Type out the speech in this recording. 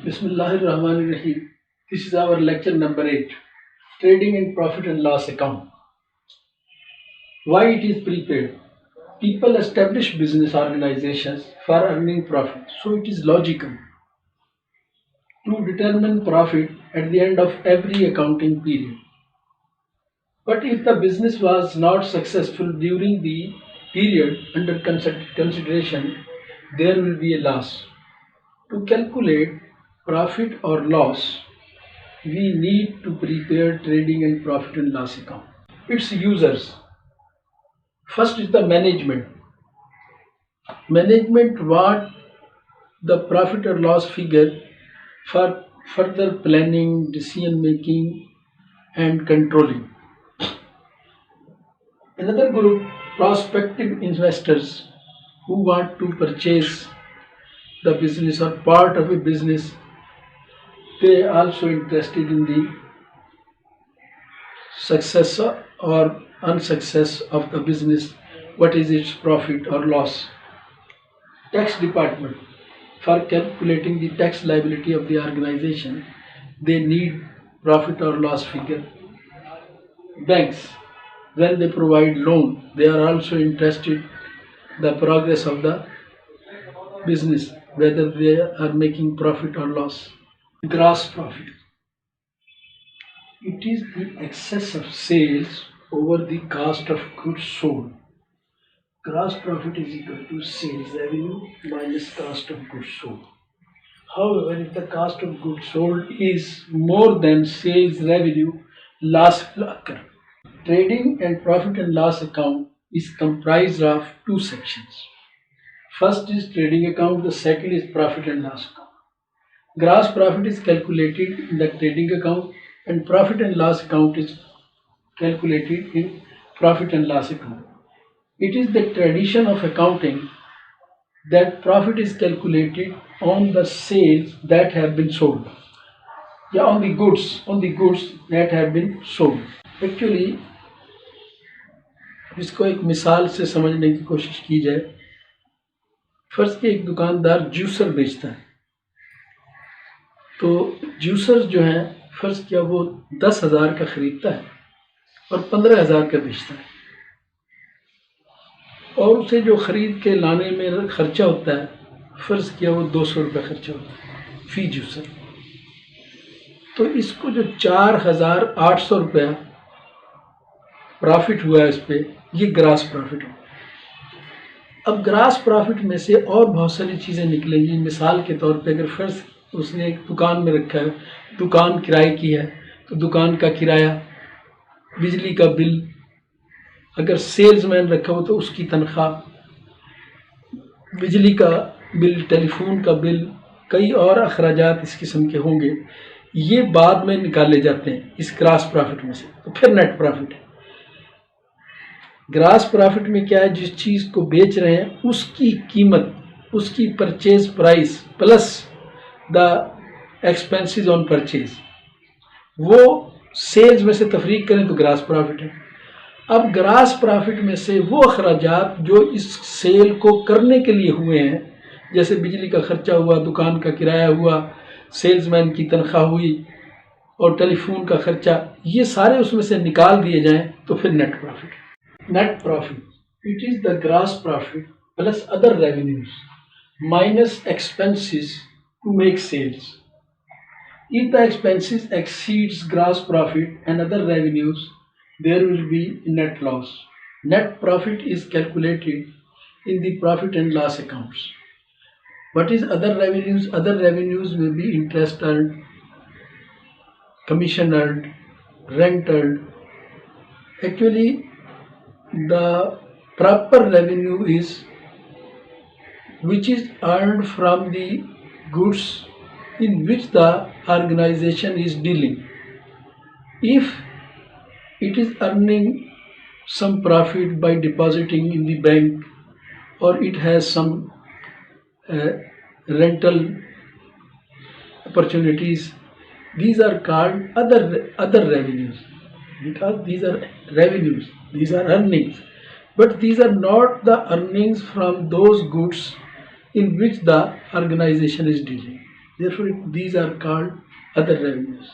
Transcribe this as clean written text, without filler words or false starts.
Bismillahirrahmanirrahim. This is our lecture number 8, Trading in Profit and Loss Account. Why it is prepaid? People establish business organizations for earning profit, so it is logical to determine profit at the end of every accounting period. But if the business was not successful during the period under consideration, there will be a loss. To calculate profit or loss, we need to prepare trading and profit and loss account. Its users. First is the management. Management want the profit or loss figure for further planning, decision making and controlling. Another group, prospective investors who want to purchase the business or part of a business. They are also interested in the success or unsuccess of the business, what is its profit or loss. Tax department, for calculating the tax liability of the organization, they need profit or loss figure. Banks, when they provide loan, they are also interested in the progress of the business, whether they are making profit or loss. Gross profit. It is the excess of sales over the cost of goods sold. Gross profit is equal to sales revenue minus cost of goods sold. However, if the cost of goods sold is more than sales revenue, loss will occur. Trading and profit and loss account is comprised of two sections. First is trading account, the second is profit and loss account. Gross profit is calculated in the trading account and profit and loss account is calculated in profit and loss account. It is the tradition of accounting that profit is calculated on the sales that have been sold. या on the goods that have been sold. Actually, इसको एक मिसाल से समझने की कोशिश की जाए. फर्ज के एक दुकानदार जूसर बेचता है, तो जूसर जो है फर्ज किया वो 10,000 का खरीदता है और 15,000 का बेचता है, और उसे जो खरीद के लाने में खर्चा होता है फर्ज किया वो 200 रुपये खर्चा होता है फी जूसर. तो इसको जो 4,800 रुपया प्रॉफिट हुआ है इस पर, ये ग्रास प्रॉफिट हो. अब ग्रास प्रॉफिट में से और बहुत सारी चीज़ें निकलेंगी. मिसाल के तौर पे अगर फर्ज उसने एक दुकान में रखा है, दुकान किराए की है, तो दुकान का किराया, बिजली का बिल, अगर सेल्समैन रखा हो तो उसकी तनख्वाह, बिजली का बिल, टेलीफोन का बिल, कई और अखराजात इस किस्म के होंगे. ये बाद में निकाले जाते हैं इस ग्रास प्रॉफिट में से. तो फिर नेट प्रॉफिट है. ग्रास प्रॉफिट में क्या है, जिस चीज़ को बेच रहे हैं उसकी कीमत, उसकी purchase price plus the expenses on purchase, वो सेल्स में से तफरीक करें तो ग्रास प्रॉफिट है. अब ग्रास प्रॉफिट में से वो अखराजात जो इस सेल को करने के लिए हुए हैं, जैसे बिजली का खर्चा हुआ, दुकान का किराया हुआ, सेल्समैन की तनख्वाह हुई और टेलीफोन का खर्चा, ये सारे उसमें से निकाल दिए जाएं तो फिर net profit. Net profit, it is the gross profit plus other revenues minus expenses to make sales. If the expenses exceeds gross profit and other revenues, there will be net loss. Net profit is calculated in the profit and loss accounts. What is other revenues? Other revenues may be interest earned, commission earned, rent earned. Actually, the proper revenue is which is earned from the goods in which the organization is dealing. If it is earning some profit by depositing in the bank, or it has some rental opportunities, these are called other revenues, because these are revenues, these are earnings, but these are not the earnings from those goods in which the organization is dealing. Therefore, these are called other revenues.